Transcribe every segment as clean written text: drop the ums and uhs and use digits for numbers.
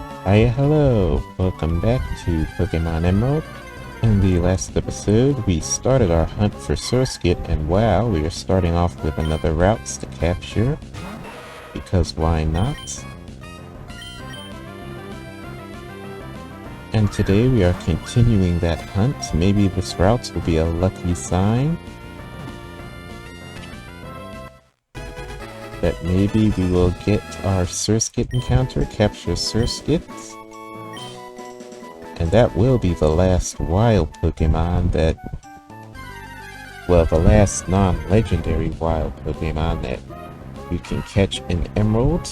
Hi, hello! Welcome back to Pokemon Emerald. In the last episode, we started our hunt for Surskit, and wow, we are starting off with another routes to capture. Because why not? And today we are continuing that hunt. Maybe this route will be a lucky sign. That maybe we will get our Surskit encounter, capture Surskit. And that will be the last wild Pokemon that... well, the last non-legendary wild Pokemon that you can catch in Emerald.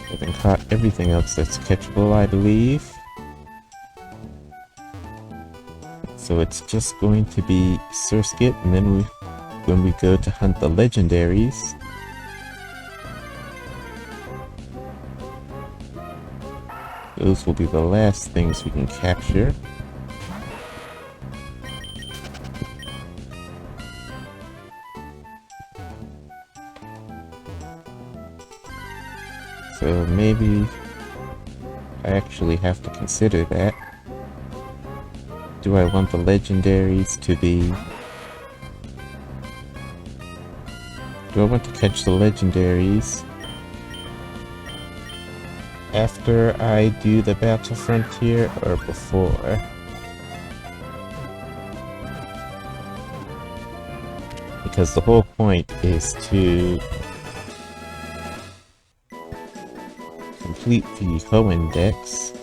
Having caught everything else that's catchable, I believe. So it's just going to be Surskit, and then when we go to hunt the legendaries, those will be the last things we can capture. So maybe I actually have to consider that. Do I want the legendaries to be... do I want to catch the legendaries after I do the Battle Frontier or before? Because the whole point is to complete the Hoenn-Dex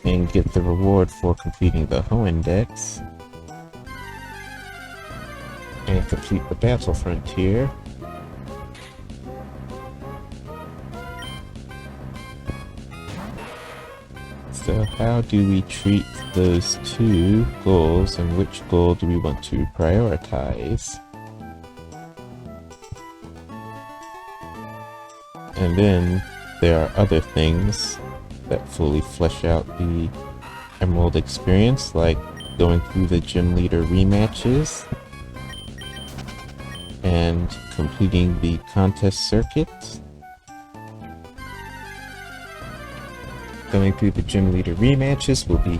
and get the reward for completing the Hoenn-Dex and complete the Battle Frontier. So how do we treat those two goals, and which goal do we want to prioritize? And then there are other things that fully flesh out the Emerald experience, like going through the gym leader rematches and completing the contest circuit. Going through the gym leader rematches will be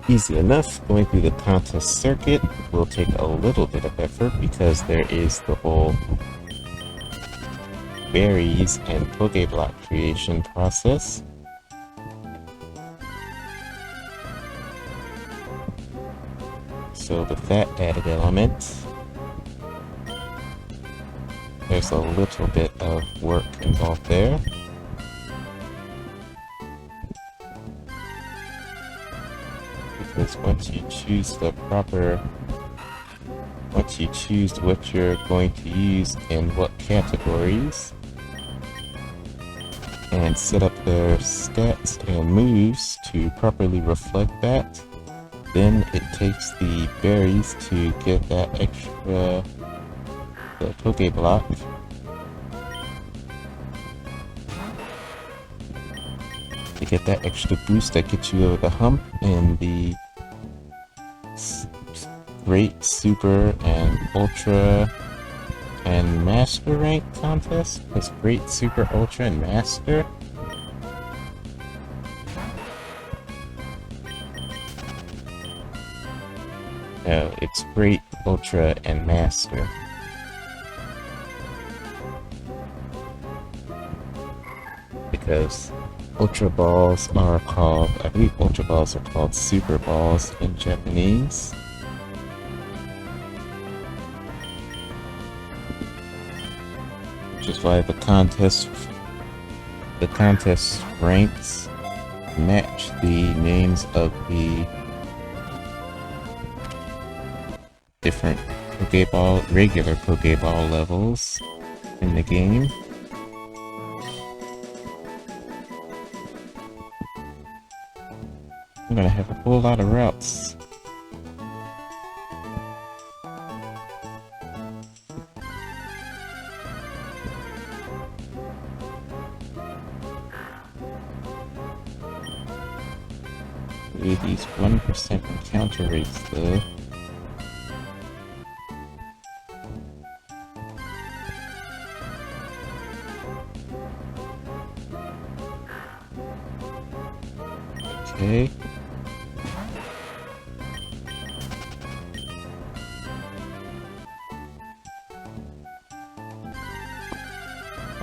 easy enough. Going through the contest circuit will take a little bit of effort because there is the whole berries and Pokéblock creation process. So with that added element, there's a little bit of work involved there. Because once you choose what you're going to use in what categories, and set up their stats and moves to properly reflect that, then it takes the berries to get that extra Pokéblock. To get that extra boost that gets you over the hump in the Great, Super, and Ultra, and Master rank contest? It's Great, Super, Ultra, and Master? No, it's Great, Ultra, and Master. Because Ultra Balls are called, I believe Ultra Balls are called Super Balls in Japanese. Which is why the contest ranks match the names of the different regular Pokeball levels in the game. I'm gonna have a whole lot of routes. With these 1% encounter rates though. Okay.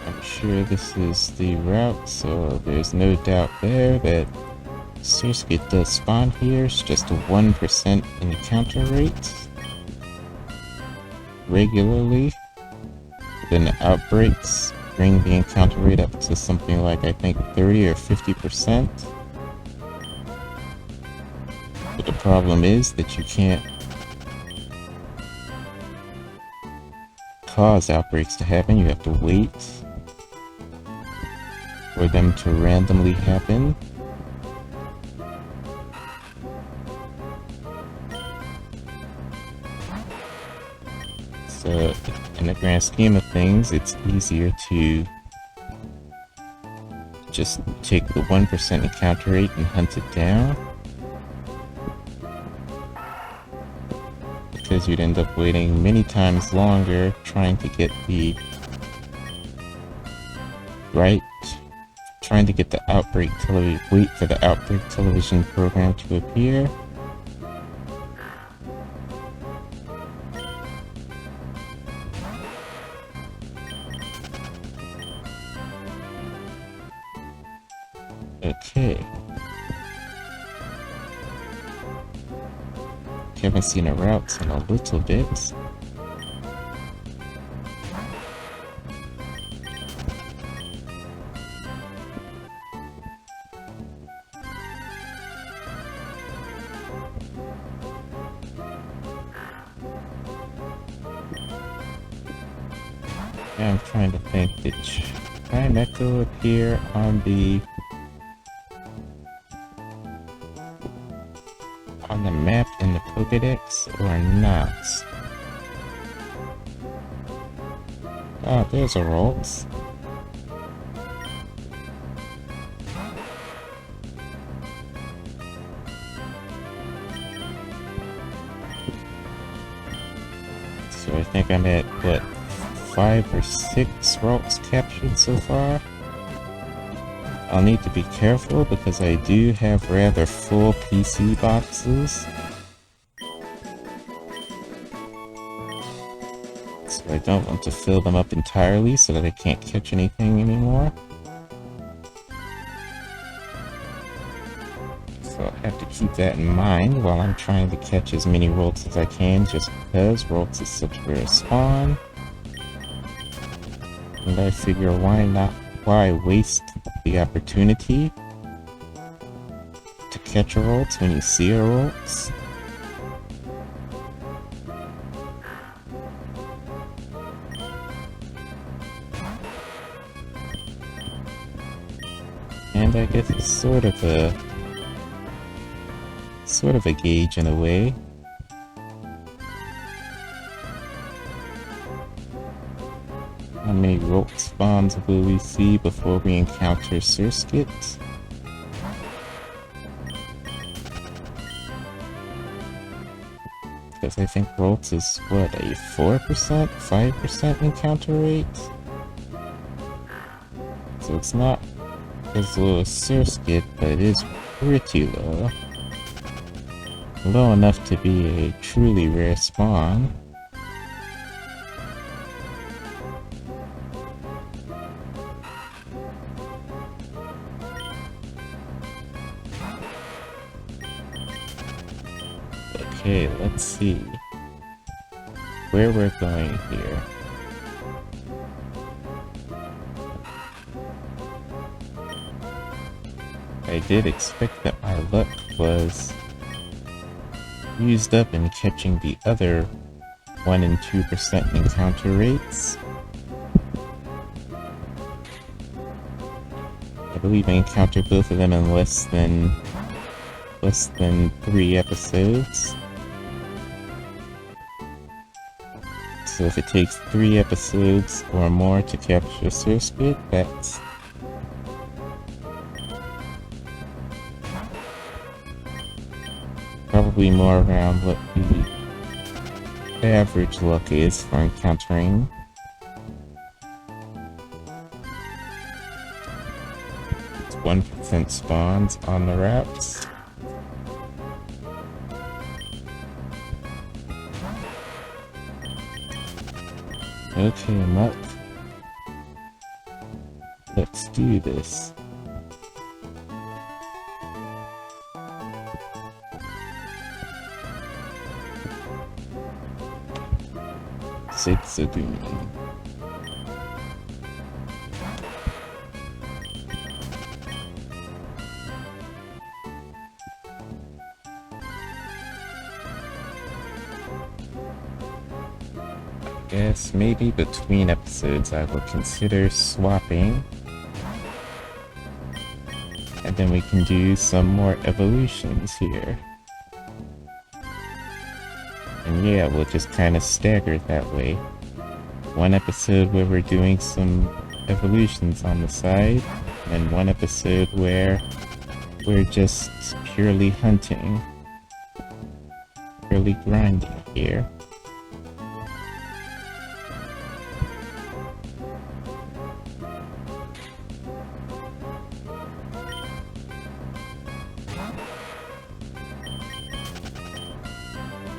I'm sure this is the route, so there's no doubt there that Surskit does spawn here. It's just a 1% encounter rate regularly. Then the outbreaks bring the encounter rate up to something like, I think, 30 or 50%. But the problem is that you can't cause outbreaks to happen. You have to wait for them to randomly happen. So, in the grand scheme of things, it's easier to just take the 1% encounter rate and hunt it down, because you'd end up waiting many times longer trying to get the outbreak wait for the outbreak television program to appear. Okay. Haven't seen a route in a little bit. Yeah, I'm trying to think, did Trimeco appear on the map in the Pokédex or not? Oh, there's a Rolls. So I think I'm at, what, 5 or 6 Rolls captured so far? I'll need to be careful because I do have rather full PC boxes. So I don't want to fill them up entirely so that I can't catch anything anymore. So I'll have to keep that in mind while I'm trying to catch as many Rolts as I can, just because Rolts is such a rare spawn. And I figure why waste the opportunity to catch a Rolts when you see a Rolts? And I guess it's sort of a gauge in a way. How many Rolt spawns will we see before we encounter Surskit? Because I think Rolt is, what, a 4%? 5% encounter rate? So it's not as low as Surskit, but it is pretty low. Low enough to be a truly rare spawn. Okay, let's see where we're going here. I did expect that my luck was used up in catching the other 1 and 2% encounter rates. I believe I encountered both of them in less than 3 episodes. So if it takes 3 episodes or more to capture Surskit, that's probably more around what the average luck is for encountering. It's 1 constant spawns on the routes. Okay, Muck. Let's do this. Zigzagoon. Guess maybe between episodes I will consider swapping. And then we can do some more evolutions here. And yeah, we'll just kind of stagger it that way. One episode where we're doing some evolutions on the side, and one episode where we're just purely hunting. Purely grinding here.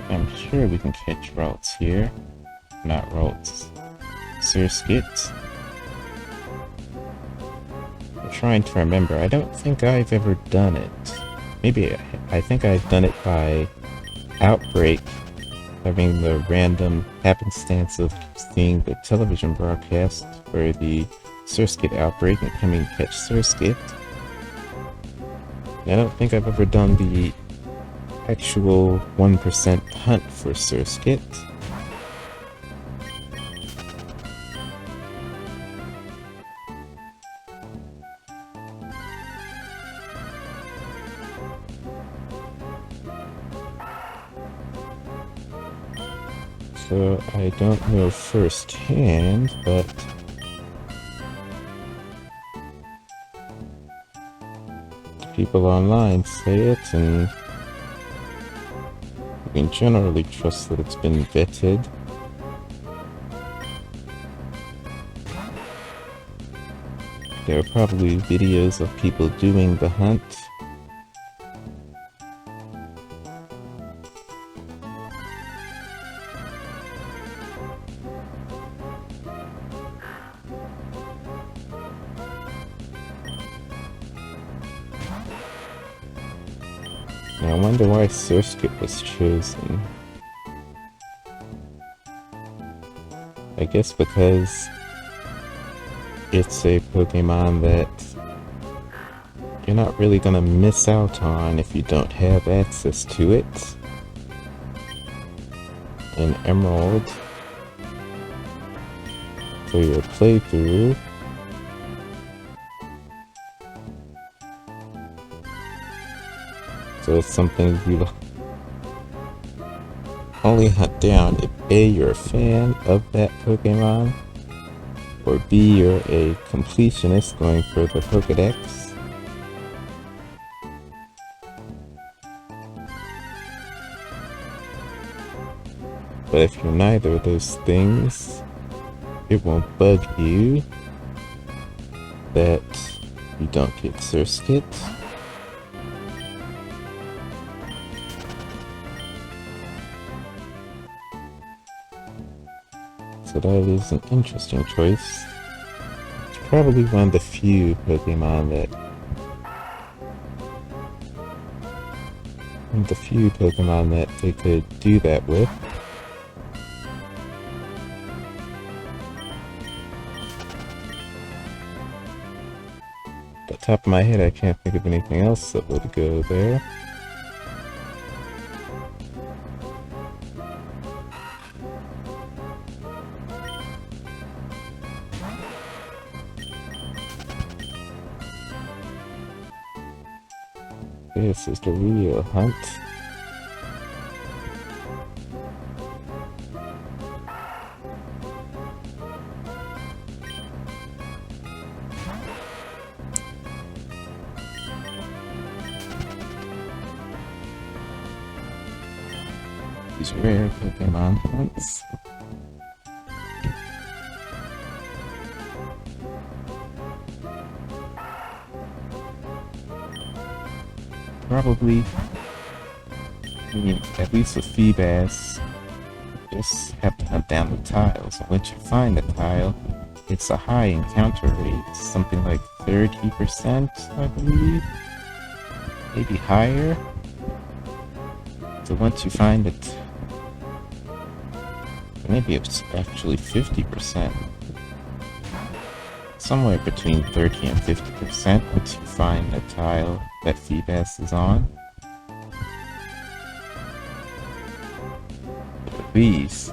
I'm sure we can catch Ralts here. Not Ralts. Surskit. I'm trying to remember. I don't think I've ever done it. Maybe I think I've done it by Outbreak. Having the random happenstance of seeing the television broadcast for the Surskit outbreak and coming to catch Surskit. I don't think I've ever done the actual 1% hunt for Surskit. So I don't know firsthand, but people online say it, and you can generally trust that it's been vetted. There are probably videos of people doing the hunt. I wonder why Surskit was chosen. I guess because it's a Pokemon that you're not really gonna miss out on if you don't have access to it. In Emerald, for your playthrough. So it's something you only hunt down if A, you're a fan of that Pokemon, or B, you're a completionist going for the Pokedex. But if you're neither of those things, it won't bug you that you don't get Surskit. So that is an interesting choice. It's probably one of the few Pokemon that... they could do that with. At the top of my head, I can't think of anything else that would go there. This is the real hunt. These rare Pokemon hunts. probably, I mean, at least with Feebas, you just have to hunt down the tiles. And once you find the tile, it's a high encounter rate, something like 30%, I believe, maybe higher. So once you find it, maybe it's actually 50%. Somewhere between 30 and 50% once you find the tile that Feebas is on. With these,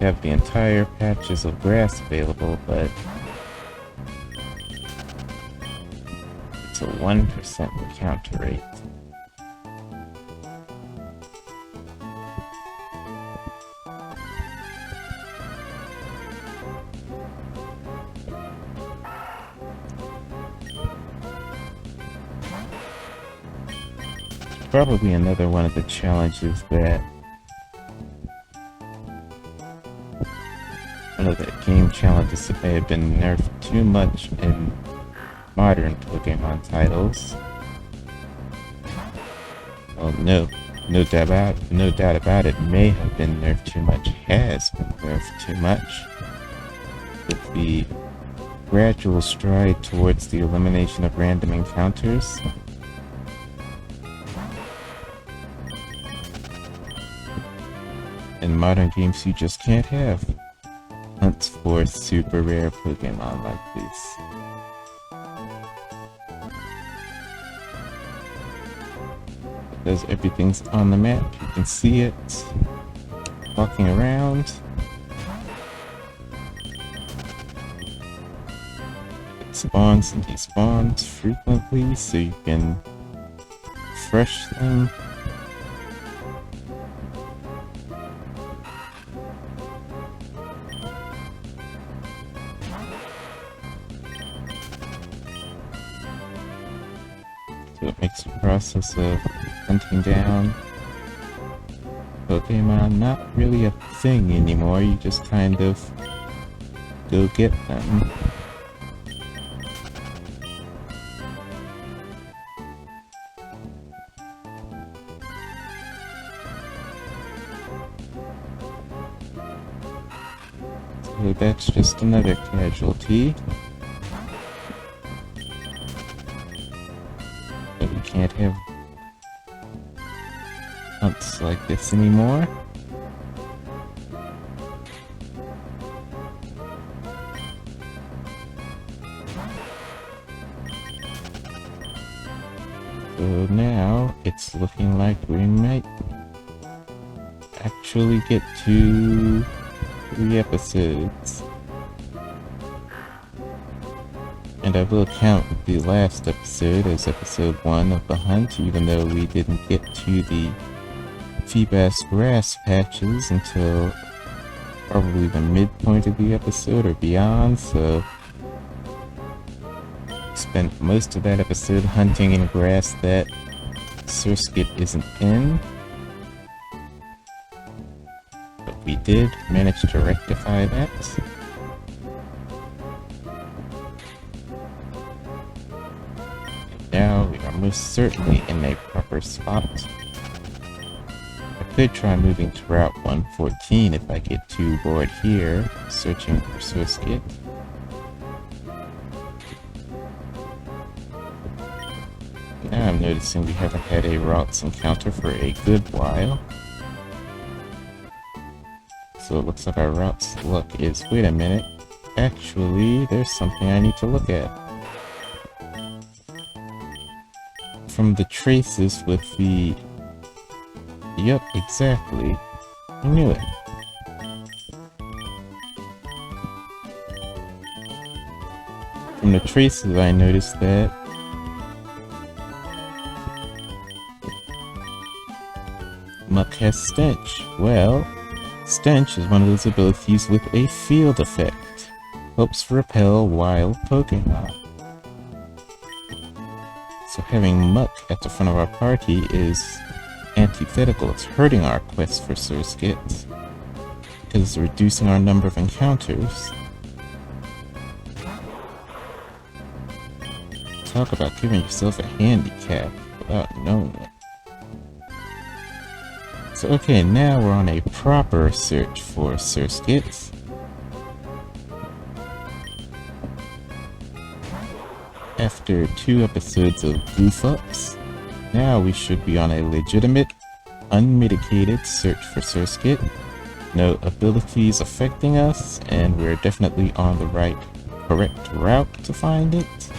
you have the entire patches of grass available, but it's a 1% encounter rate. Probably another one of the challenges that one of the game challenges that may have been nerfed too much in modern Pokemon titles. Well, no doubt about it, may have been nerfed too much, has been nerfed too much. With the gradual stride towards the elimination of random encounters. In modern games, you just can't have hunts for super rare Pokemon like this. Because everything's on the map, you can see it walking around. It spawns and despawns frequently, so you can refresh them. So it makes the process of hunting down Pokemon not really a thing anymore, you just kind of go get them. So that's just another casualty. Can't have hunts like this anymore. So now it's looking like we might actually get to 3 episodes. And I will count the last episode as episode 1 of the hunt, even though we didn't get to the Feebas grass patches until probably the midpoint of the episode or beyond, so we spent most of that episode hunting in grass that Surskit isn't in. But we did manage to rectify that. Now we are most certainly in a proper spot. I could try moving to Route 114 if I get too bored here, searching for Surskit. Now I'm noticing we haven't had a routes encounter for a good while. So it looks like our routes luck is, wait a minute, actually there's something I need to look at. From the traces with the... Yep, exactly. I knew it. From the traces I noticed that Muck has Stench. Well, Stench is one of those abilities with a field effect. Helps repel wild Pokemon. So having Muck at the front of our party is antithetical. It's hurting our quest for Surskit because it's reducing our number of encounters. Talk about giving yourself a handicap. without knowing it. So okay, now we're on a proper search for Surskits. After 2 episodes of goof-ups, now we should be on a legitimate, unmitigated search for Surskit. No abilities affecting us, and we're definitely on the correct route to find it.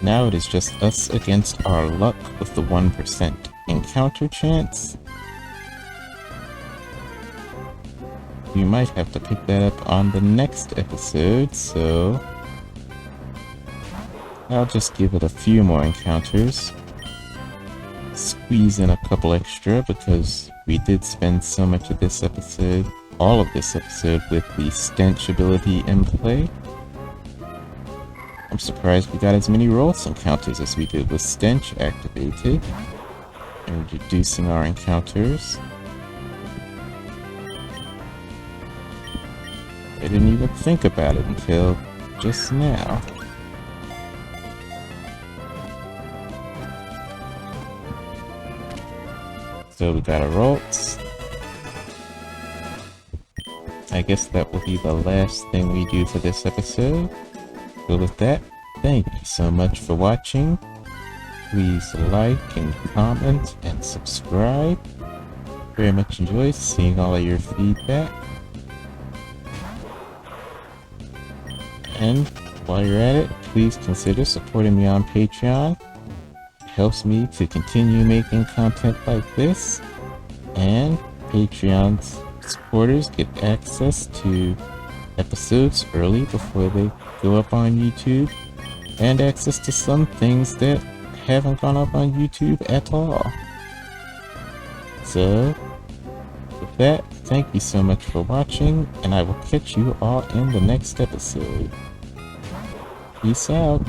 Now it is just us against our luck with the 1% encounter chance. We might have to pick that up on the next episode, so I'll just give it a few more encounters. Squeeze in a couple extra because we did spend so much of this episode, all of this episode, with the stench ability in play. I'm surprised we got as many Rolls encounters as we did with stench activated and reducing our encounters. I didn't even think about it until just now. So we got our Rolls. I guess that will be the last thing we do for this episode. So with that, thank you so much for watching. Please like and comment and subscribe. Very much enjoy seeing all of your feedback. And while you're at it, please consider supporting me on Patreon. It helps me to continue making content like this. And Patreon's supporters get access to episodes early before they go up on YouTube, and access to some things that haven't gone up on YouTube at all. So, with that, thank you so much for watching, and I will catch you all in the next episode. Peace out.